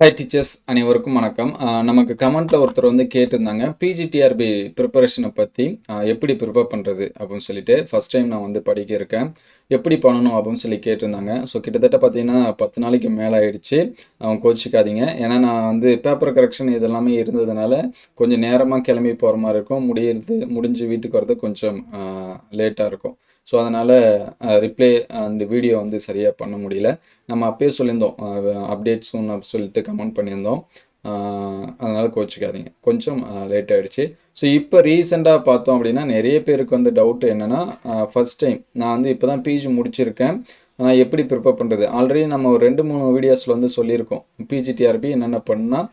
Hi teachers அனைவருக்கும் வணக்கம். நமக்கு கமெண்ட்ல ஒருத்தர் வந்து கேட்டிருந்தாங்க பிஜிடிஆர்பி ப்ரிப்பரேஷனை பற்றி எப்படி ப்ரிப்பேர் பண்ணுறது அப்படின்னு சொல்லிட்டு ஃபர்ஸ்ட் டைம் நான் வந்து படிக்க இருக்கேன். எப்படி பண்ணணும் அப்படின்னு சொல்லி கேட்டிருந்தாங்க. ஸோ கிட்டத்தட்ட பார்த்தீங்கன்னா 10 நாளைக்கு மேலே ஆயிடுச்சு. அவங்க கோச்சிக்காதீங்க. ஏன்னா நான் வந்து பேப்பர் கரெக்ஷன் இதெல்லாமே இருந்ததுனால கொஞ்சம் நேரமாக கிளம்பி போகிற மாதிரி இருக்கும். முடிஞ்சு வீட்டுக்கு வரது கொஞ்சம் லேட்டாக இருக்கும். ஸோ அதனால் ரிப்ளை அந்த வீடியோ வந்து சரியாக பண்ண முடியல. நம்ம அப்பயே சொல்லியிருந்தோம் அப்டேட்ஸும் சொல்லிட்டு கமெண்ட் பண்ணியிருந்தோம். அதனால் கோச்சிக்காதீங்க, கொஞ்சம் லேட் ஆகிடுச்சு. ஸோ இப்போ ரீசெண்டாக பார்த்தோம் அப்படின்னா நிறைய பேருக்கு வந்து டவுட் என்னென்னா, ஃபஸ்ட் டைம் நான் வந்து இப்போ தான் பிஜி முடிச்சிருக்கேன், ஆனால் எப்படி ப்ரிப்பேர் பண்ணுறது. ஆல்ரெடி நம்ம ஒரு 2-3 வீடியோஸில் வந்து சொல்லியிருக்கோம் பிஜிடிஆர்பி என்னென்ன பண்ணால்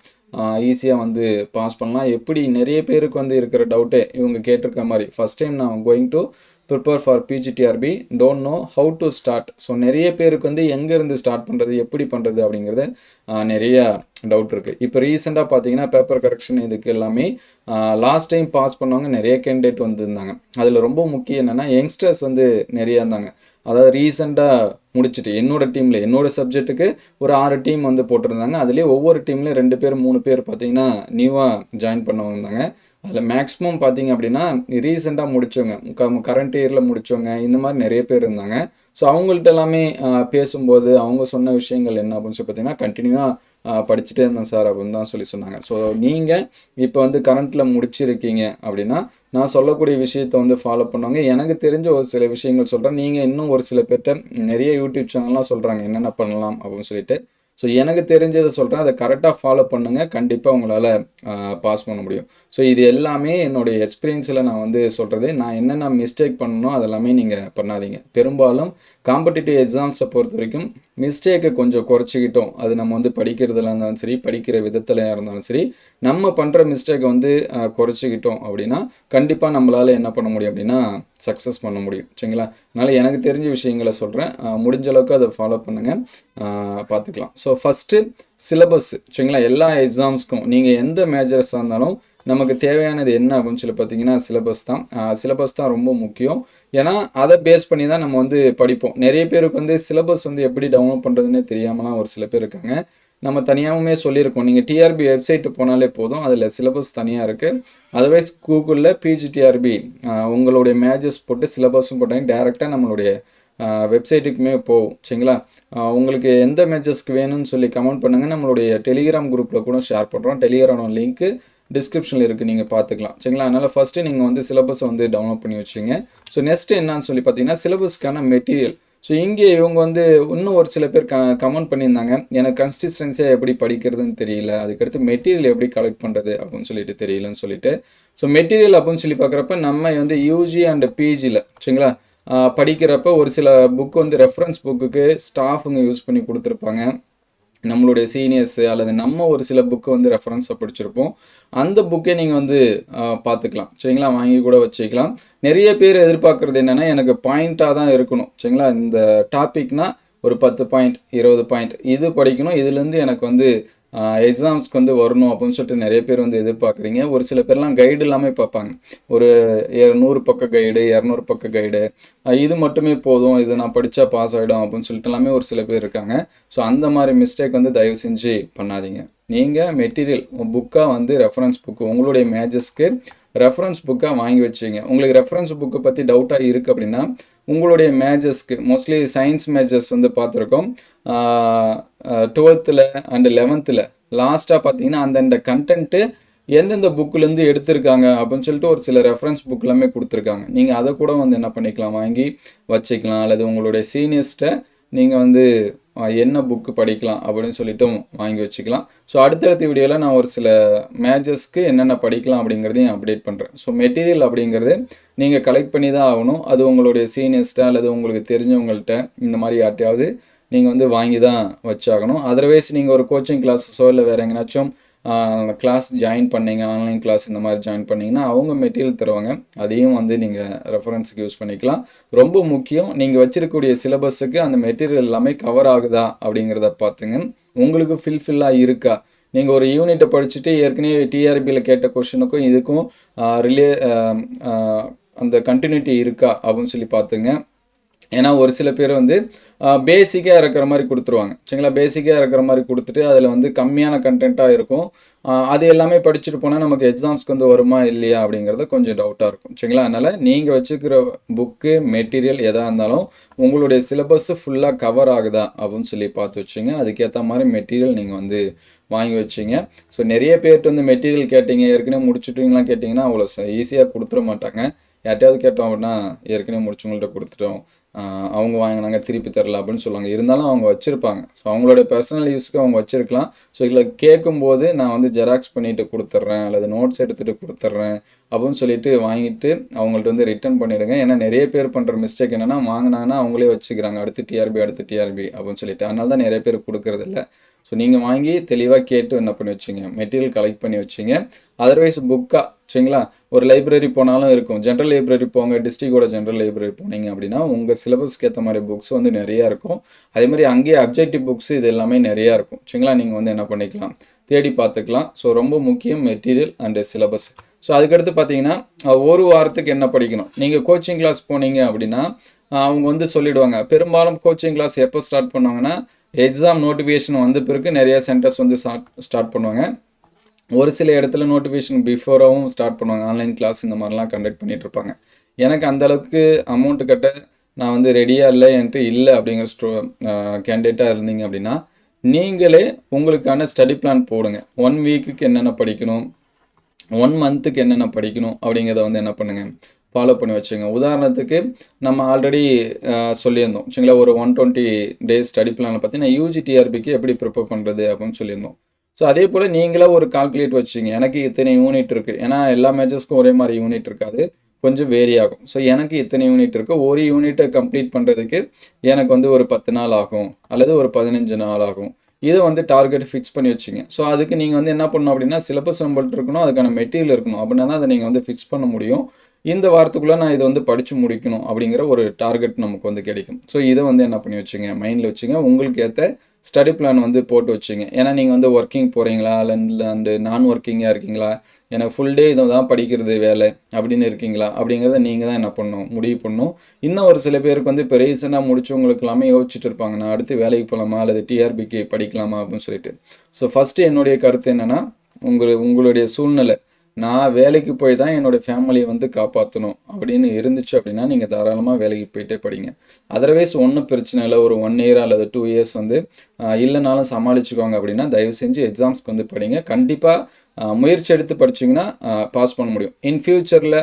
ஈஸியாக வந்து பாஸ் பண்ணலாம். எப்படி நிறைய பேருக்கு வந்து இருக்கிற டவுட்டே இவங்க கேட்டிருக்க மாதிரி, ஃபஸ்ட் டைம் நான் going to prepare for PGTRB, don't know how to start. So நிறைய பேருக்கு வந்து எங்கேருந்து ஸ்டார்ட் பண்ணுறது, எப்படி பண்ணுறது அப்படிங்கிறது நிறைய டவுட் இருக்குது. இப்போ ரீசெண்டாக பார்த்தீங்கன்னா பேப்பர் கரெக்ஷன் இதுக்கு எல்லாமே லாஸ்ட் டைம் பாஸ் பண்ணவங்க நிறைய கேண்டிடேட் வந்துருந்தாங்க. அதில் ரொம்ப முக்கியம் என்னென்னா யங்ஸ்டர்ஸ் வந்து நிறையா இருந்தாங்க. அதாவது ரீசெண்டாக முடிச்சுட்டு என்னோட சப்ஜெக்ட்டுக்கு ஒரு 6 டீம் வந்து போட்டிருந்தாங்க. அதுலேயே ஒவ்வொரு டீம்லேயும் 2 பேர் 3 பேர் பார்த்தீங்கன்னா நியூவாக ஜாயின் பண்ண வந்தாங்க. அதில் மேக்ஸிமம் பார்த்தீங்க அப்படின்னா ரீசெண்டாக முடித்தவங்க, கரண்ட் இயரில் முடித்தவங்க, இந்த மாதிரி நிறைய பேர் இருந்தாங்க. ஸோ அவங்கள்ட்ட எல்லாமே பேசும்போது அவங்க சொன்ன விஷயங்கள் என்ன அப்படின்னு சொல்லி பார்த்தீங்கன்னா, கண்டினியூவாக படிச்சுட்டே இருந்தேன் சார் அப்படின்னு தான் சொல்லி சொன்னாங்க. ஸோ நீங்கள் இப்போ வந்து கரண்ட்டில் முடிச்சிருக்கீங்க அப்படின்னா நான் சொல்லக்கூடிய விஷயத்தை வந்து ஃபாலோ பண்ணுவாங்க. எனக்கு தெரிஞ்ச ஒரு சில விஷயங்கள் சொல்கிறேன். நீங்கள் இன்னும் ஒரு சில பேர்கிட்ட நிறைய யூடியூப் சேனல்லாம் சொல்கிறாங்க என்னென்ன பண்ணலாம் அப்படின்னு சொல்லிட்டு. ஸோ எனக்கு தெரிஞ்சதை சொல்கிறேன், அதை கரெக்டாக ஃபாலோ பண்ணுங்கள், கண்டிப்பாக உங்களால் பாஸ் பண்ண முடியும். ஸோ இது எல்லாமே என்னுடைய எக்ஸ்பீரியன்ஸில் நான் வந்து சொல்கிறது. நான் என்னென்ன மிஸ்டேக் பண்ணணும் அதெல்லாமே நீங்கள் பண்ணாதீங்க. பெரும்பாலும் காம்படிட்டிவ் எக்ஸாம்ஸை பொறுத்த வரைக்கும் மிஸ்டேக்கை கொஞ்சம் குறைச்சிக்கிட்டோம், அது நம்ம வந்து படிக்கிறதுல இருந்தாலும் சரி, படிக்கிற விதத்தில் இருந்தாலும் சரி, நம்ம பண்ணுற மிஸ்டேக்கை வந்து குறைச்சிக்கிட்டோம் அப்படின்னா கண்டிப்பாக நம்மளால் என்ன பண்ண முடியும் அப்படின்னா சக்ஸஸ் பண்ண முடியும். சரிங்களா? அதனால் எனக்கு தெரிஞ்ச விஷயங்களை சொல்கிறேன், முடிஞ்ச அளவுக்கு அதை ஃபாலோ பண்ணுங்கள், பார்த்துக்கலாம். ஸோ ஃபஸ்ட்டு சிலபஸ், சரிங்களா? எல்லா எக்ஸாம்ஸ்க்கும் நீங்கள் எந்த மேஜர்ஸாக இருந்தாலும் நமக்கு தேவையானது என்ன அப்படின்னு சொல்லி பார்த்தீங்கன்னா சிலபஸ் தான் ரொம்ப முக்கியம். ஏன்னா அதை பேஸ் பண்ணி தான் நம்ம வந்து படிப்போம். நிறைய பேருக்கு வந்து சிலபஸ் வந்து எப்படி டவுன்லோட் பண்ணுறதுன்னே தெரியாமலாம் ஒரு சில பேர் இருக்காங்க. நம்ம தனியாகவுமே சொல்லியிருக்கோம், நீங்கள் டிஆர்பி வெப்சைட்டு போனாலே போதும், அதில் சிலபஸ் தனியாக இருக்குது. அதர்வைஸ் கூகுளில் பிஜிடிஆர்பி உங்களுடைய மேஜர்ஸ் போட்டு சிலபஸும் போட்டாங்க டேரெக்டாக நம்மளுடைய வெப்சைட்டுக்குமே போகும். சரிங்களா? உங்களுக்கு எந்த மேஜர்ஸ்க்கு வேணும்னு சொல்லி கமெண்ட் பண்ணுங்கள். நம்மளுடைய டெலிகிராம் குரூப்பில் கூட ஷேர் பண்ணுறோம். டெலிகிராம் லிங்க்கு டிஸ்கிரிப்ஷனில் இருக்குது, நீங்கள் பார்த்துக்கலாம். சரிங்களா? அதனால் ஃபஸ்ட்டு நீங்கள் வந்து சிலபஸை வந்து டவுன்லோட் பண்ணி வச்சுங்க. ஸோ நெக்ஸ்ட்டு என்னன்னு சொல்லி பார்த்தீங்கன்னா சிலபஸ்க்கான மெட்டீரியல். ஸோ இங்கே இவங்க வந்து இன்னும் ஒரு சில பேர் கமெண்ட் பண்ணியிருந்தாங்க, எனக்கு கன்சிஸ்டன்சியாக எப்படி படிக்கிறதுன்னு தெரியல, அதுக்கடுத்து மெட்டீரியல் எப்படி கலெக்ட் பண்ணுறது அப்படின்னு சொல்லிட்டு தெரியலன்னு சொல்லிட்டு. ஸோ மெட்டீரியல் அப்படின்னு சொல்லி பார்க்குறப்ப நம்ம வந்து யூஜி அண்ட் பிஜியில், சரிங்களா, படிக்கிறப்ப ஒரு சில புக் வந்து ரெஃபரன்ஸ் புக்குக்கு ஸ்டாஃபுங்க யூஸ் பண்ணி கொடுத்துருப்பாங்க. நம்மளுடைய சீனியர்ஸு அல்லது நம்ம ஒரு சில புக்கு வந்து ரெஃபரன்ஸாக படிச்சிருப்போம். அந்த புக்கே நீங்கள் வந்து பார்த்துக்கலாம். சரிங்களா? வாங்கி கூட வச்சுக்கலாம். நிறைய பேர் எதிர்பார்க்குறது என்னென்னா, எனக்கு பாயிண்ட்டாக தான் இருக்கணும். சரிங்களா? இந்த டாபிக்னால் ஒரு 10 பாயிண்ட் 20 பாயிண்ட் இது படிக்கணும், இதுலேருந்து எனக்கு வந்து எக்ஸாம்ஸ்க்கு வந்து வரணும் அப்படின்னு சொல்லிட்டு நிறைய பேர் வந்து எதிர்பார்க்குறீங்க. ஒரு சில பேர்லாம் கைடு இல்லாமல் பார்ப்பாங்க. ஒரு 100 பக்க கைடு, 200 பக்க கைடு, இது மட்டுமே போதும், இது நான் படித்தா பாஸ் ஆகிடும் அப்படின்னு சொல்லிட்டு எல்லாமே ஒரு சில பேர் இருக்காங்க. ஸோ அந்த மாதிரி மிஸ்டேக் வந்து தயவு செஞ்சு பண்ணாதீங்க. நீங்கள் மெட்டீரியல் புக்காக வந்து ரெஃபரன்ஸ் புக்கு உங்களுடைய மேஜர்ஸ்க்கு ரெஃபரன்ஸ் புக்காக வாங்கி வச்சுங்க. உங்களுக்கு ரெஃபரன்ஸ் புக்கை பற்றி டவுட்டாக இருக்குது அப்படின்னா உங்களுடைய மேஜர்ஸ்க்கு, மோஸ்ட்லி சயின்ஸ் மேஜர்ஸ் வந்து பார்த்துருக்கோம், 12th அண்ட் 11th லாஸ்ட்டாக பார்த்தீங்கன்னா அந்தந்த கண்டென்ட்டு எந்தெந்த புக்கிலேருந்து எடுத்திருக்காங்க அப்படின்னு சொல்லிட்டு ஒரு சில ரெஃபரன்ஸ் புக் எல்லாமே கொடுத்துருக்காங்க. நீங்கள் அதை கூட வந்து என்ன பண்ணிக்கலாம், வாங்கி வச்சுக்கலாம். அல்லது உங்களுடைய சீனியர்ஸ்ட்டை நீங்கள் வந்து என்ன புக்கு படிக்கலாம் அப்படின்னு சொல்லிட்டு வாங்கி வச்சுக்கலாம். ஸோ அடுத்தடுத்த வீடியோவில் நான் ஒரு சில மேஜர்ஸ்க்கு என்னென்ன படிக்கலாம் அப்படிங்கிறதையும் அப்டேட் பண்ணுறேன். ஸோ மெட்டீரியல் அப்படிங்கிறது நீங்கள் கலெக்ட் பண்ணி தான் ஆகணும். அது உங்களுடைய சீனியர்ஸ்ட்டை அல்லது உங்களுக்கு தெரிஞ்சவங்கள்ட்ட இந்த மாதிரி யார்ட்டையாவது நீங்கள் வந்து வாங்கி தான் வச்சாகணும். அதர்வைஸ் நீங்கள் ஒரு கோச்சிங் கிளாஸஸோ இல்லை வேறு எங்கேனாச்சும் கிளாஸ் ஜாயின் பண்ணிங்க, ஆன்லைன் கிளாஸ் இந்த மாதிரி ஜாயின் பண்ணிங்கன்னா அவங்க மெட்டீரியல் தருவாங்க, அதையும் வந்து நீங்கள் ரெஃபரன்ஸுக்கு யூஸ் பண்ணிக்கலாம். ரொம்ப முக்கியம், நீங்கள் வச்சிருக்கக்கூடிய சிலபஸுக்கு அந்த மெட்டீரியல் எல்லாமே கவர் ஆகுதா அப்படிங்கிறத பார்த்துங்க. உங்களுக்கு ஃபில்லாக இருக்கா, நீங்கள் ஒரு யூனிட்டை படிச்சுட்டு ஏற்கனவே டிஆர்பியில் கேட்ட கொஷனுக்கும் இதுக்கும் அந்த கண்டினியூட்டி இருக்கா அப்படின்னு சொல்லி பார்த்துங்க. ஏன்னா ஒரு சில பேர் வந்து பேசிக்காக இருக்கிற மாதிரி கொடுத்துருவாங்க சரிங்களா. பேசிக்காக இருக்கிற மாதிரி கொடுத்துட்டு அதில் வந்து கம்மியான கண்டென்ட்டாக இருக்கும். அது எல்லாமே படிச்சுட்டு போனால் நமக்கு எக்ஸாம்ஸ்க்கு வந்து வருமா இல்லையா அப்படிங்கிறது கொஞ்சம் டவுட்டாக இருக்கும் சரிங்களா. அதனால் நீங்கள் வச்சுக்கிற புக்கு மெட்டீரியல் எதாக இருந்தாலும் உங்களுடைய சிலபஸ்ஸு ஃபுல்லாக கவர் ஆகுதா அப்படின்னு சொல்லி பார்த்து வச்சுங்க. அதுக்கேற்ற மாதிரி மெட்டீரியல் நீங்கள் வந்து வாங்கி வச்சிங்க. ஸோ நிறைய பேர்ட்டு வந்து மெட்டீரியல் கேட்டிங்க, ஏற்கனவே முடிச்சுட்டுங்களாம் கேட்டிங்கன்னா அவ்வளோ ஈஸியாக கொடுத்துட மாட்டாங்க. யார்ட்டையாவது கேட்டோம் அப்படின்னா ஏற்கனவே முடிச்சவங்கள்ட்ட கொடுத்துட்டோம், அவங்க வாங்கினாங்க திருப்பி தரல அப்படின்னு சொல்லுவாங்க. இருந்தாலும் அவங்க வச்சுருப்பாங்க. ஸோ அவங்களோட பர்சனல் யூஸ்க்கு அவங்க வச்சுருக்கலாம். ஸோ இதில் கேட்கும்போது நான் வந்து ஜெராக்ஸ் பண்ணிவிட்டு கொடுத்துட்றேன் அல்லது நோட்ஸ் எடுத்துகிட்டு கொடுத்துட்றேன் அப்படின்னு சொல்லிட்டு வாங்கிட்டு அவங்கள்ட்ட வந்து ரிட்டர்ன் பண்ணிவிடுங்க. ஏன்னா நிறைய பேர் பண்ணுற மிஸ்டேக் என்னென்னா வாங்கினாங்கன்னா அவங்களே வச்சுக்கிறாங்க, அடுத்து டிஆர்பி அப்படின்னு சொல்லிட்டு. அதனால தான் நிறைய பேர் கொடுக்குறதில்ல. ஸோ நீங்கள் வாங்கி தெளிவாக கேட்டு என்ன பண்ணி வச்சுங்க, மெட்டீரியல் கலெக்ட் பண்ணி வச்சுங்க. அதர்வைஸ் புக்காக சரிங்களா, ஒரு லைப்ரரி போனாலும் இருக்கும். ஜென்ரல் லைப்ரரி போங்க, டிஸ்ட்ரிக்டோட ஜென்ரல் லைப்ரரி போனீங்க அப்படின்னா உங்கள் சிலபஸ்க்கு ஏற்ற மாதிரி புக்ஸ் வந்து நிறையா இருக்கும். அதே மாதிரி அங்கேயே அப்ஜெக்டிவ் புக்ஸ் இது எல்லாமே நிறையா இருக்கும் சரிங்களா. நீங்கள் வந்து என்ன பண்ணிக்கலாம், தேடி பார்த்துக்கலாம். ஸோ ரொம்ப முக்கியம் மெட்டீரியல் அண்டு சிலபஸ். ஸோ அதுக்கடுத்து பார்த்தீங்கன்னா ஒரு வாரத்துக்கு என்ன படிக்கணும். நீங்கள் கோச்சிங் கிளாஸ் போனீங்க அப்படின்னா அவங்க வந்து சொல்லிவிடுவாங்க. பெரும்பாலும் கோச்சிங் கிளாஸ் எப்போ ஸ்டார்ட் பண்ணுவாங்கன்னா எக்ஸாம் நோட்டிஃபிகேஷன் வந்த பிறகு நிறையா சென்டர்ஸ் வந்து ஸ்டார்ட் பண்ணுவாங்க. ஒரு சில இடத்துல நோட்டிஃபிகேஷன் பிஃபோராகவும் ஸ்டார்ட் பண்ணுவாங்க. ஆன்லைன் கிளாஸ் இந்த மாதிரிலாம் கண்டக்ட் பண்ணிகிட்ருப்பாங்க. எனக்கு அந்தளவுக்கு அமௌண்ட்டு கட்ட நான் வந்து ரெடியாக இல்லை, என்கிட்ட இல்லை அப்படிங்கிற கேண்டிடேட்டாக இருந்தீங்க அப்படின்னா நீங்களே உங்களுக்கான ஸ்டடி பிளான் போடுங்க. 1 வீக்குக்கு என்னென்ன படிக்கணும், 1 மந்த்துக்கு என்னென்ன படிக்கணும் அப்படிங்கிறத வந்து என்ன பண்ணுங்கள், ஃபாலோ பண்ணி வச்சுங்க. உதாரணத்துக்கு நம்ம ஆல்ரெடி சொல்லியிருந்தோம் சரிங்களா, ஒரு 120 டேஸ் ஸ்டடி பிளானில் பார்த்தீங்கன்னா யூஜி டிஆர்பிக்கு எப்படி ப்ரிப்பேர் பண்ணுறது அப்படின்னு சொல்லியிருந்தோம். ஸோ அதே போல் நீங்களாக ஒரு கால்குலேட் வச்சுங்க. எனக்கு இத்தனை யூனிட் இருக்குது. ஏன்னா எல்லா மேஜர்ஸ்க்கும் ஒரே மாதிரி யூனிட் இருக்காது, கொஞ்சம் வேரி ஆகும். ஸோ எனக்கு இத்தனை யூனிட் இருக்குது, ஒரு யூனிட்டை கம்ப்ளீட் பண்ணுறதுக்கு எனக்கு வந்து ஒரு 10 நாள் ஆகும் அல்லது ஒரு 15 நாள் ஆகும். இதை வந்து டார்கெட் ஃபிக்ஸ் பண்ணி வச்சுங்க. ஸோ அதுக்கு நீங்கள் வந்து என்ன பண்ணணும் அப்படின்னா சிலபஸ் நம்மள்ட்ட இருக்கணும், அதுக்கான மெட்டீரியல் இருக்கணும். அப்படின்னா தான் அதை நீங்கள் வந்து ஃபிக்ஸ் பண்ண முடியும். இந்த வாரத்துக்குள்ளே நான் இதை வந்து படித்து முடிக்கணும் அப்படிங்கிற ஒரு டார்கெட் நமக்கு வந்து கிடைக்கும். ஸோ இதை வந்து என்ன பண்ணி வச்சுங்க, மைண்டில் வச்சுங்க. உங்களுக்கு ஏற்ற ஸ்டடி பிளான் வந்து போட்டு வச்சுங்க. ஏன்னா நீங்கள் வந்து ஒர்க்கிங் போகிறீங்களா இல்லை அண்டு நான் ஒர்க்கிங்காக இருக்கீங்களா, எனக்கு ஃபுல் டே இதை தான் படிக்கிறது வேலை அப்படின்னு இருக்கீங்களா அப்படிங்கிறத நீங்கள் தான் என்ன பண்ணணும், முடிவு பண்ணணும். இன்னும் ஒரு சில பேருக்கு வந்து இப்போ ரீசனாக முடிச்சவங்களுக்கு எல்லாமே யோசிச்சுட்டு இருப்பாங்க, நான் அடுத்து வேலைக்கு போகலாமா அல்லது டிஆர்பிக்கு படிக்கலாமா அப்படின்னு சொல்லிட்டு. ஸோ ஃபஸ்ட்டு என்னுடைய கருத்து என்னென்னா, உங்களுடைய சூழ்நிலை, நான் வேலைக்கு போய் தான் என்னோடய ஃபேமிலியை வந்து காப்பாற்றணும் அப்படின்னு இருந்துச்சு அப்படின்னா நீங்கள் தாராளமாக வேலைக்கு போயிட்டே படிங்க. அதர்வைஸ் ஒன்றும் பிரச்சனை இல்லை, ஒரு 1 இயர் அல்லது 2 இயர்ஸ் வந்து இல்லைனாலும் சமாளிச்சுக்கோங்க அப்படின்னா தயவு செஞ்சு எக்ஸாம்ஸ்க்கு வந்து படிங்க. கண்டிப்பாக முயற்சி எடுத்து படிச்சிங்கன்னா பாஸ் பண்ண முடியும். இன் ஃப்யூச்சரில்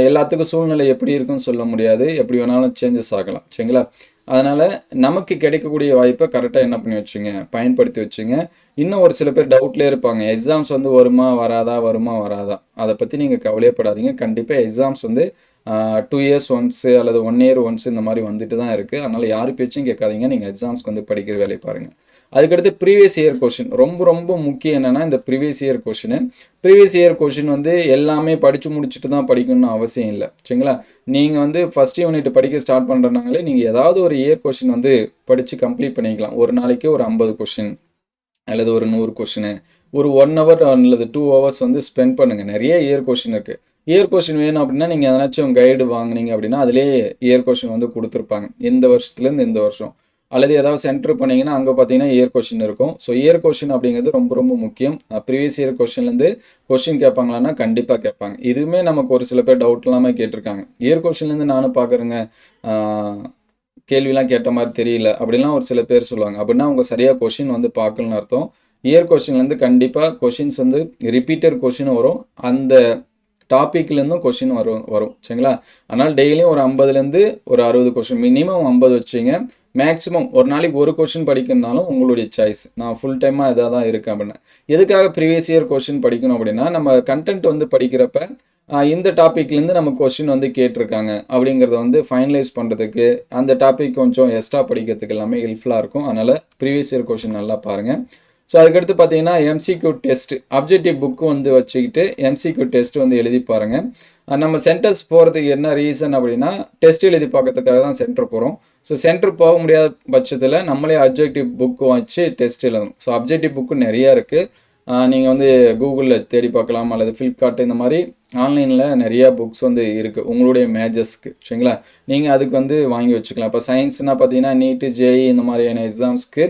எல்லாத்துக்கும் சூழ்நிலை எப்படி இருக்குன்னு சொல்ல முடியாது, எப்படி வேணாலும் சேஞ்சஸ் ஆகலாம் சரிங்களா. அதனால் நமக்கு கிடைக்கக்கூடிய வாய்ப்பை கரெக்டாக என்ன பண்ணி வச்சுங்க, பயன்படுத்தி வச்சுங்க. இன்னும் ஒரு சில பேர் டவுட்லேயே இருப்பாங்க, எக்ஸாம்ஸ் வந்து வருமா வராதா, அதை பற்றி நீங்கள் கவலையப்படாதீங்க. கண்டிப்பாக எக்ஸாம்ஸ் வந்து 2 இயர்ஸ் ஒன்ஸு அல்லது 1 இயர் ஒன்ஸ் இந்த மாதிரி வந்துட்டு தான் இருக்குது. அதனால் யார் பேச்சும் கேட்காதீங்க, நீங்கள் எக்ஸாம்ஸ்க்கு வந்து படிக்கிற வேலையை பாருங்கள். அதுக்கடுத்து ப்ரீவியஸ் இயர் கொஷின் ரொம்ப ரொம்ப முக்கியம். என்னென்னா இந்த ப்ரீவியஸ் இயர் கொஷின் வந்து எல்லாமே படித்து முடிச்சுட்டு தான் படிக்கணும்னு அவசியம் இல்லை சரிங்களா. நீங்கள் வந்து ஃபஸ்ட் யூனிட் படிக்க ஸ்டார்ட் பண்ணுறனாங்களே நீங்கள் ஏதாவது ஒரு இயர் கொஷின் வந்து படித்து கம்ப்ளீட் பண்ணிக்கலாம். ஒரு நாளைக்கு ஒரு 50 கொஷின் அல்லது ஒரு 100 கொஷின், ஒரு 1 ஹவர் அல்லது 2 ஹவர்ஸ் வந்து ஸ்பெண்ட் பண்ணுங்கள். நிறைய இயர் கொஷின் இருக்குது. இயர் கொஷின் வேணும் அப்படின்னா நீங்கள் எதனாச்சும் கைடு வாங்கினீங்க அப்படின்னா அதிலே இயர் கொஷின் வந்து கொடுத்துருப்பாங்க, இந்த வருஷத்துலேருந்து இந்த வருஷம். அல்லது ஏதாவது சென்டர் பண்ணிங்கன்னா அங்கே பார்த்தீங்கன்னா இயர் கொஷின் இருக்கும். ஸோ இயர் கொஷின் அப்படிங்கிறது ரொம்ப ரொம்ப முக்கியம். ப்ரீவியஸ் இயர் கொஷின்லேருந்து கொஷின் கேட்பாங்களான்னா கண்டிப்பாக கேட்பாங்க. இதுவுமே நமக்கு ஒரு சில பேர் டவுட் இல்லாமல் கேட்டிருக்காங்க. இயர் கொஷின்லேருந்து நானும் பார்க்குறேங்க, கேள்விலாம் கேட்ட மாதிரி தெரியல அப்படின்லாம் ஒரு சில பேர் சொல்லுவாங்க. அப்படின்னா அவங்க சரியாக கொஷின் வந்து பார்க்கலன்னு அர்த்தம். இயர் கொஷின்லேருந்து கண்டிப்பாக கொஷின்ஸ் வந்து ரிப்பீட்டட் கொஷின் வரும், அந்த டாப்பிக்லேருந்தும் கொஷின் வரும் சரிங்களா. அதனால் டெய்லியும் ஒரு 50லேருந்து ஒரு 60 கொஷின், மினிமம் 50 வச்சுங்க. மேக்ஸிமம் ஒரு நாளைக்கு ஒரு கொஷின் படிக்கிறதுனாலும் உங்களுடைய சாய்ஸ். நான் ஃபுல் டைமாக இதாக தான் இருக்கேன் அப்படின்னா. எதுக்காக ப்ரீவியஸ் இயர் கொஷின் படிக்கணும் அப்படின்னா நம்ம கண்டென்ட் வந்து படிக்கிறப்ப இந்த டாப்பிக்லேருந்து நம்ம கொஷின் வந்து கேட்டிருக்காங்க அப்படிங்கிறத வந்து ஃபைனலைஸ் பண்ணுறதுக்கு, அந்த டாபிக் கொஞ்சம் எக்ஸ்ட்ரா படிக்கிறதுக்கு எல்லாமே ஹெல்ப்ஃபுல்லாக இருக்கும். அதனால் ப்ரீவியஸ் இயர் கொஷின் நல்லா பாருங்கள். ஸோ அதுக்கடுத்து பார்த்தீங்கன்னா எம்சிக்யூ டெஸ்ட், அப்ஜெக்டிவ் புக்கு வந்து வச்சுக்கிட்டு எம்சிக்யூ டெஸ்ட் வந்து எழுதி பாருங்கள். நம்ம சென்டர்ஸ் போகிறதுக்கு என்ன ரீசன் அப்படின்னா டெஸ்ட் எழுதி பார்க்கறதுக்காக தான் சென்டர் போகிறோம். ஸோ சென்டர் போக முடியாத பட்சத்தில் நம்மளே அப்ஜெக்டிவ் புக்கு வச்சு டெஸ்ட் எழுதணும். ஸோ அப்ஜெக்டிவ் புக்கு நிறையா இருக்குது. நீங்கள் வந்து கூகுளில் தேடி பார்க்கலாம், அல்லது ஃப்ளிப்கார்ட் இந்த மாதிரி ஆன்லைனில் நிறையா புக்ஸ் வந்து இருக்குது உங்களுடைய மேஜர்ஸ்க்கு. சரிங்களா, நீங்கள் அதுக்கு வந்து வாங்கி வச்சுக்கலாம். இப்போ சயின்ஸ்னால் பார்த்தீங்கன்னா நீட்டு, ஜேஇ இந்த மாதிரியான எக்ஸாம்ஸ்க்கு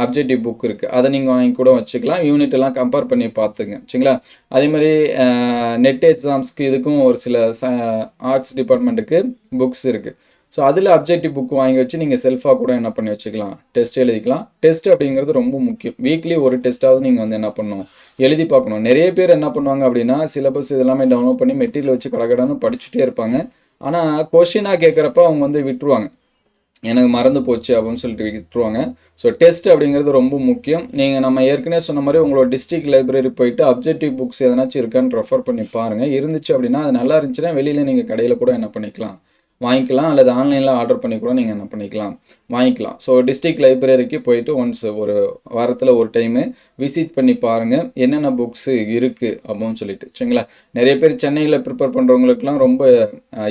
அப்ஜெக்டிவ் புக் இருக்குது, அதை நீங்கள் வாங்கி கூட வச்சுக்கலாம். யூனிட் எல்லாம் கம்பேர் பண்ணி பார்த்துங்க. சரிங்களா, அதே மாதிரி நெட் எக்ஸாம்ஸ்க்கு இதுக்கும் ஒரு சில ஆர்ட்ஸ் டிபார்ட்மெண்ட்டுக்கு புக்ஸ் இருக்குது. ஸோ அதில் அப்ஜெக்டிவ் புக் வாங்கி வச்சு நீங்கள் செல்ஃபாக கூட என்ன பண்ணி வச்சுக்கலாம், டெஸ்ட் எழுதிக்கலாம். டெஸ்ட் அப்படிங்கிறது ரொம்ப முக்கியம். வீக்லி ஒரு டெஸ்ட்டாவது நீங்கள் வந்து என்ன பண்ணணும், எழுதி பார்க்கணும். நிறைய பேர் என்ன பண்ணுவாங்க அப்படின்னா, சிலபஸ் இதெல்லாமே டவுன்லோட் பண்ணி மெட்டீரியல் வச்சு கடகடன்னு படிச்சுட்டே இருப்பாங்க. ஆனால் கொஷினாக கேட்குறப்ப அவங்க வந்து விட்டுருவாங்க, எனக்கு மறந்து போச்சு அப்படின்னு சொல்லிட்டு விட்டுருவாங்க. ஸோ டெஸ்ட் அப்படிங்கிறது ரொம்ப முக்கியம். நீங்கள் நம்ம ஏற்கனவே சொன்ன மாதிரி உங்களோட டிஸ்ட்ரிக்ட் லைப்ரரி போயிட்டு அப்ஜெக்டிவ் புக்ஸ் எதனாச்சும் இருக்கான்னு ரெஃபர் பண்ணி பாருங்கள். இருந்துச்சு அப்படின்னா, அது நல்லா இருந்துச்சுன்னா வெளியில் நீங்கள் கடையில் கூட என்ன பண்ணிக்கலாம், வாங்கிக்கலாம். அல்லது ஆன்லைனில் ஆர்டர் பண்ணி கூட நீங்கள் என்ன பண்ணிக்கலாம், வாங்கிக்கலாம். ஸோ டிஸ்ட்ரிக்ட் லைப்ரரிக்கு போயிட்டு ஒன்ஸ் ஒரு வாரத்தில் ஒரு டைமு விசிட் பண்ணி பாருங்கள் என்னென்ன புக்ஸு இருக்குது அப்படின்னு சொல்லிட்டு. சரிங்களா, நிறைய பேர் சென்னையில் ப்ரிப்பேர் பண்ணுறவங்களுக்குலாம் ரொம்ப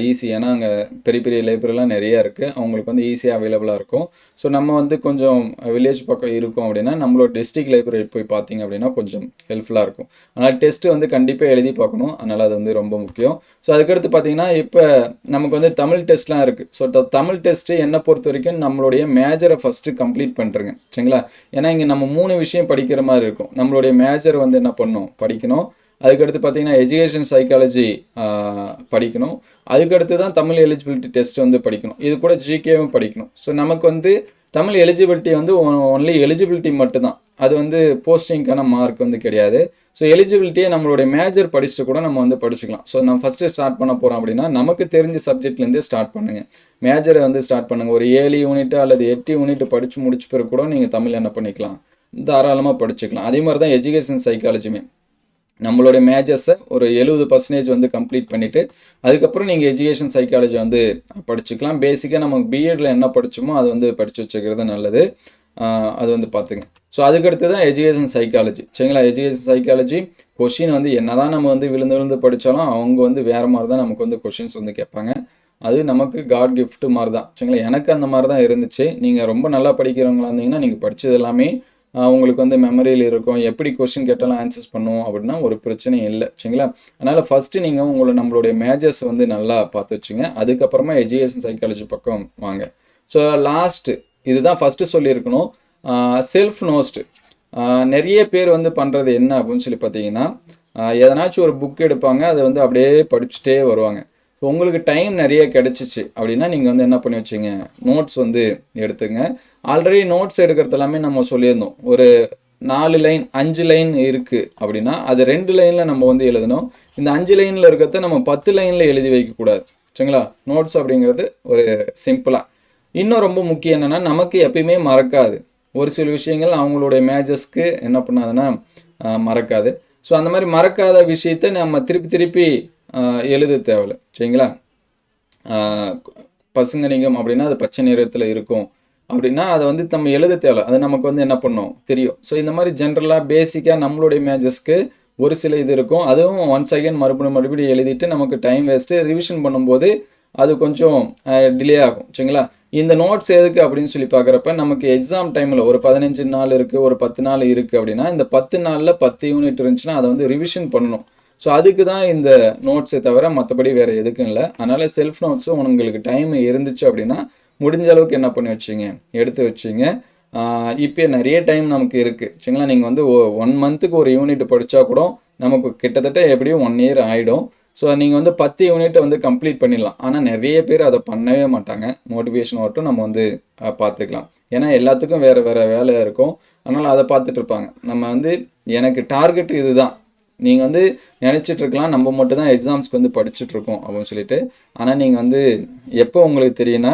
ஈஸி. ஏன்னா அங்கே பெரிய பெரிய லைப்ரரிலாம் நிறையா இருக்குது, அவங்களுக்கு வந்து ஈஸியாக அவைலபிளாக இருக்கும். ஸோ நம்ம வந்து கொஞ்சம் வில்லேஜ் பக்கம் இருக்கோம் அப்படின்னா நம்மளோட டிஸ்ட்ரிக்ட் லைப்ரரி போய் பார்த்தீங்க அப்படின்னா கொஞ்சம் ஹெல்ப்ஃபுல்லாக இருக்கும். அதனால் டெஸ்ட்டு வந்து கண்டிப்பாக எழுதி பார்க்கணும். அதனால் அது வந்து ரொம்ப முக்கியம். ஸோ அதுக்கடுத்து பார்த்தீங்கன்னா, இப்போ நமக்கு வந்து தமிழ் டெஸ்ட்லாம் இருக்குது. ஸோ தமிழ் டெஸ்ட்டு என்னை பொறுத்த வரைக்கும் நம்மளுடைய மேஜரை ஃபஸ்ட்டு கம்ப்ளீட் பண்ணுறேங்க. சரிங்களா, ஏன்னா இங்கே நம்ம 3 விஷயம் படிக்கிற மாதிரி இருக்கும். நம்மளுடைய மேஜர் வந்து என்ன பண்ணணும், படிக்கணும். அதுக்கடுத்து பார்த்தீங்கன்னா எஜுகேஷன் சைக்காலஜி படிக்கணும். அதுக்கடுத்து தான் தமிழ் எலிஜிபிலிட்டி டெஸ்ட் வந்து படிக்கணும். இது கூட ஜிகேவும் படிக்கணும். ஸோ நமக்கு வந்து தமிழ் எலிஜிபிலிட்டி வந்து ஒன்லி எலிஜிபிலிட்டி மட்டும்தான், அது வந்து போஸ்டிங்க்கான மார்க் வந்து கிடையாது. ஸோ எலிஜிபிலிட்டியை நம்மளுடைய மேஜர் படிச்சுட்டு கூட நம்ம வந்து படிச்சுக்கலாம். ஸோ நம்ம ஃபஸ்ட்டு ஸ்டார்ட் பண்ண போகிறோம் அப்படின்னா நமக்கு தெரிஞ்ச சப்ஜெக்ட்லேருந்தே ஸ்டார்ட் பண்ணுங்கள். மேஜரை வந்து ஸ்டார்ட் பண்ணுங்கள். ஒரு 7 யூனிட்டு அல்லது 8 யூனிட் படித்து முடிச்ச பிறகு கூட நீங்கள் தமிழ் என்ன பண்ணிக்கலாம், தாராளமாக படிச்சுக்கலாம். அதே மாதிரி தான் எஜுகேஷன் சைக்காலஜியுமே நம்மளுடைய மேஜர்ஸை ஒரு 70% வந்து கம்ப்ளீட் பண்ணிவிட்டு அதுக்கப்புறம் நீங்கள் எஜுகேஷன் சைக்காலஜி வந்து படிச்சுக்கலாம். பேசிக்காக நமக்கு பிஎட்டில் என்ன படித்தோமோ அது வந்து படித்து வச்சுக்கிறது நல்லது. அது வந்து பார்த்துங்க. ஸோ அதுக்கடுத்து தான் எஜுகேஷன் சைக்காலஜி. சரிங்களா, எஜுகேஷன் சைக்காலஜி கொஷின் வந்து என்ன தான் நம்ம வந்து விழுந்து விழுந்து படித்தாலும் அவங்க வந்து வேறு மாதிரி தான் நமக்கு வந்து கொஷின்ஸ் வந்து கேட்பாங்க. அது நமக்கு காட் கிஃப்ட் மாதிரி தான். சரிங்களா, எனக்கு அந்த மாதிரி தான் இருந்துச்சு. நீங்கள் ரொம்ப நல்லா படிக்கிறவங்களா இருந்தீங்கன்னா நீங்கள் படித்தது எல்லாமே உங்களுக்கு வந்து மெமரியில் இருக்கும். எப்படி கொஸ்டின் கேட்டாலும் ஆன்சர்ஸ் பண்ணுவோம் அப்படின்னா ஒரு பிரச்சனையும் இல்லை. சரிங்களா, அதனால் ஃபஸ்ட்டு நீங்கள் நம்மளுடைய மேஜர்ஸ் வந்து நல்லா பார்த்து வச்சுங்க. அதுக்கப்புறமா எஜுகேஷன் சைக்காலஜி பக்கம் வாங்க. ஸோ லாஸ்ட்டு இதுதான் ஃபஸ்ட்டு சொல்லியிருக்கணும், செல்ஃப் நோஸ்ட்டு. நிறைய பேர் வந்து பண்ணுறது என்ன அப்படின்னு சொல்லி பார்த்தீங்கன்னா, எதனாச்சும் ஒரு புக் எடுப்பாங்க, அதை வந்து அப்படியே படிச்சுட்டே வருவாங்க. ஸோ உங்களுக்கு டைம் நிறைய கிடச்சிச்சு அப்படின்னா நீங்கள் வந்து என்ன பண்ணி வச்சிங்க, நோட்ஸ் வந்து எடுத்துங்க. ஆல்ரெடி நோட்ஸ் எடுக்கிறது எல்லாமே நம்ம சொல்லியிருந்தோம். ஒரு 4 லைன் 5 லைன் இருக்குது அப்படின்னா அது 2 லைனில் நம்ம வந்து எழுதணும். இந்த 5 லைனில் இருக்கிறத நம்ம 10 லைனில் எழுதி வைக்கக்கூடாது. சரிங்களா, நோட்ஸ் அப்படிங்கிறது ஒரு சிம்பிளாக. இன்னும் ரொம்ப முக்கியம் என்னென்னா, நமக்கு எப்பயுமே மறக்காது. ஒரு சில விஷயங்கள் அவங்களுடைய மேஜர்ஸ்க்கு என்ன பண்ணாதுன்னா மறக்காது. ஸோ அந்த மாதிரி மறக்காத விஷயத்தை நம்ம திருப்பி திருப்பி எழுத தேவையில்லை. சரிங்களா, பசுங்கணிகம் அப்படின்னா அது பச்சை நிறத்தில் இருக்கும் அப்படின்னா அதை வந்து நம்ம எழுத தேவை, அது நமக்கு வந்து என்ன பண்ணோம் தெரியும். ஸோ இந்த மாதிரி ஜென்ரலாக பேசிக்காக நம்மளுடைய மேஜர்ஸ்க்கு ஒரு சில இது இருக்கும். அதுவும் ஒன்ஸ் அகைன் மறுபடியும் எழுதிட்டு நமக்கு டைம் வேஸ்ட்டு. ரிவிஷன் பண்ணும்போது அது கொஞ்சம் டிலே ஆகும். சரிங்களா, இந்த நோட்ஸ் எதுக்கு அப்படின்னு சொல்லி பார்க்குறப்ப நமக்கு எக்ஸாம் டைமில் ஒரு 15 நாள் இருக்குது, ஒரு 10 நாள் இருக்குது அப்படின்னா இந்த 10 நாளில் 10 யூனிட் இருந்துச்சுன்னா அதை வந்து ரிவிஷன் பண்ணணும். ஸோ அதுக்கு தான் இந்த நோட்ஸை தவிர மற்றபடி வேறு எதுக்கும் இல்லை. அதனால் செல்ஃப் நோட்ஸும் உங்களுக்கு டைம் இருந்துச்சு அப்படின்னா முடிஞ்ச அளவுக்கு என்ன பண்ணி வச்சிங்க, எடுத்து வச்சிங்க. இப்போ நிறைய டைம் நமக்கு இருக்குது. சரிங்களா, நீங்கள் வந்து 1 மந்த்துக்கு ஒரு யூனிட் படித்தா கூட நமக்கு கிட்டத்தட்ட எப்படியும் 1 இயர் ஆகிடும். ஸோ நீங்கள் வந்து 10 யூனிட்டை வந்து கம்ப்ளீட் பண்ணிடலாம். ஆனால் நிறைய பேர் அதை பண்ணவே மாட்டாங்க. மோட்டிவேஷன் மட்டும் நம்ம வந்து பார்த்துக்கலாம். ஏன்னா எல்லாத்துக்கும் வேறு வேறு வேலையாக இருக்கும். அதனால் அதை பார்த்துட்டு இருப்பாங்க. நம்ம வந்து எனக்கு டார்கெட் இது தான். நீங்கள் வந்து நினச்சிட்ருக்கலாம் நம்ம மட்டும் தான் எக்ஸாம்ஸ்க்கு வந்து படிச்சுட்ருக்கோம் அப்படின்னு சொல்லிட்டு. ஆனால் நீங்கள் வந்து எப்போ உங்களுக்கு தெரியும்னா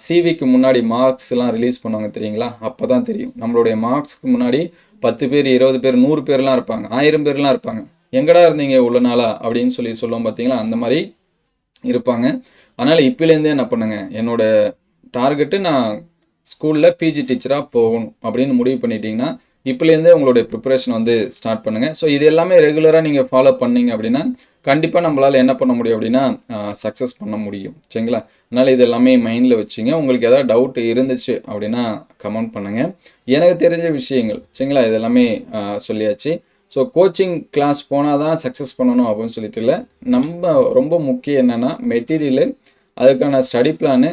சிவிக்கு முன்னாடி மார்க்ஸ்லாம் ரிலீஸ் பண்ணுவாங்க தெரியுங்களா, அப்போ தான் தெரியும். நம்மளுடைய மார்க்ஸ்க்கு முன்னாடி 10 பேர் 20 பேர் 100 பேர்லாம் இருப்பாங்க, 1000 பேர்லாம் இருப்பாங்க. எங்கடா இருந்தீங்க இவ்வளோ நாளா அப்படின்னு சொல்லுவோம் பார்த்தீங்களா, அந்த மாதிரி இருப்பாங்க. அதனால் இப்போலேருந்தே என்ன பண்ணுங்க, என்னோடய டார்கெட்டு நான் ஸ்கூலில் பிஜி டீச்சராக போகணும் அப்படின்னு முடிவு பண்ணிட்டீங்கன்னா இப்போலேருந்தே உங்களுடைய ப்ரிப்பரேஷன் வந்து ஸ்டார்ட் பண்ணுங்கள். ஸோ இது எல்லாமே ரெகுலராக நீங்கள் ஃபாலோ பண்ணிங்க அப்படின்னா கண்டிப்பாக நம்மளால் என்ன பண்ண முடியும் அப்படின்னா சக்ஸஸ் பண்ண முடியும். சரிங்களா, அதனால் இது எல்லாமே மைண்டில் வச்சுங்க. உங்களுக்கு எதாவது டவுட் இருந்துச்சு அப்படின்னா கமெண்ட் பண்ணுங்கள். எனக்கு தெரிஞ்ச விஷயங்கள் சரிங்களா, இதெல்லாமே சொல்லியாச்சு. ஸோ கோச்சிங் கிளாஸ் போனால் தான் சக்ஸஸ் பண்ணணும் அப்படின்னு சொல்லிட்டு இல்லை. நம்ம ரொம்ப முக்கியம் என்னென்னா மெட்டீரியலு, அதுக்கான study plan,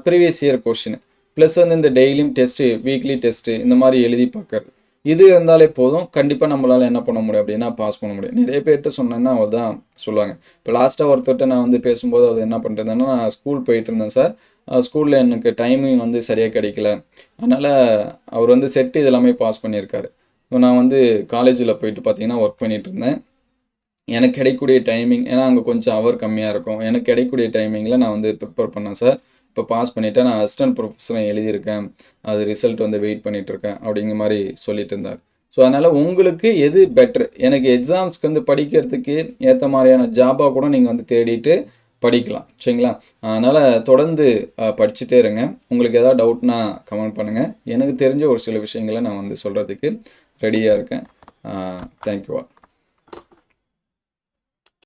previous year question, plus வந்து இந்த டெய்லியும் டெஸ்ட்டு, வீக்லி டெஸ்ட்டு இந்த மாதிரி எழுதி பார்க்கறது. இது இருந்தாலே போதும், கண்டிப்பாக நம்மளால் என்ன பண்ண முடியும் அப்படின்னா பாஸ் பண்ண முடியும். நிறைய பேர்கிட்ட சொன்னேன்னா அவர் தான் சொல்லுவாங்க. இப்போ லாஸ்ட்டாக ஒருத்தர்கிட்ட நான் வந்து பேசும்போது அவர் என்ன பண்ணுறதுன்னா, நான் ஸ்கூல் போயிட்டு இருந்தேன் சார், ஸ்கூலில் எனக்கு டைமிங் வந்து சரியாக கிடைக்கல, அதனால் அவர் வந்து செட்டு இதெல்லாமே பாஸ் பண்ணியிருக்காரு. நான் வந்து காலேஜில் போயிட்டு பார்த்தீங்கன்னா ஒர்க் பண்ணிகிட்டு இருந்தேன். எனக்கு கிடைக்கக்கூடிய டைமிங், ஏன்னா அங்கே கொஞ்சம் ஹவர் கம்மியாக இருக்கும், எனக்கு கிடைக்கக்கூடிய டைமிங்கில் நான் வந்து ப்ரிப்பேர் பண்ணேன் சார். இப்போ பாஸ் பண்ணிவிட்டேன், நான் அசிஸ்டன்ட் ப்ரொஃபஸரை எழுதியிருக்கேன், அது ரிசல்ட் வந்து வெயிட் பண்ணிகிட்ருக்கேன் அப்படிங்கிற மாதிரி சொல்லிட்டு இருந்தார். ஸோ அதனால் உங்களுக்கு எது பெட்ரு, எனக்கு எக்ஸாம்ஸ்க்கு வந்து படிக்கிறதுக்கு ஏற்ற மாதிரியான ஜாபாக கூட நீங்கள் வந்து தேடிட்டு படிக்கலாம் சரிங்களா. அதனால் தொடர்ந்து படிச்சுட்டே இருங்க. உங்களுக்கு எதாவது டவுட்னா கமெண்ட் பண்ணுங்கள். எனக்கு தெரிஞ்ச ஒரு சில விஷயங்களை நான் வந்து சொல்கிறதுக்கு ரெடியாக இருக்கேன். Thank you all.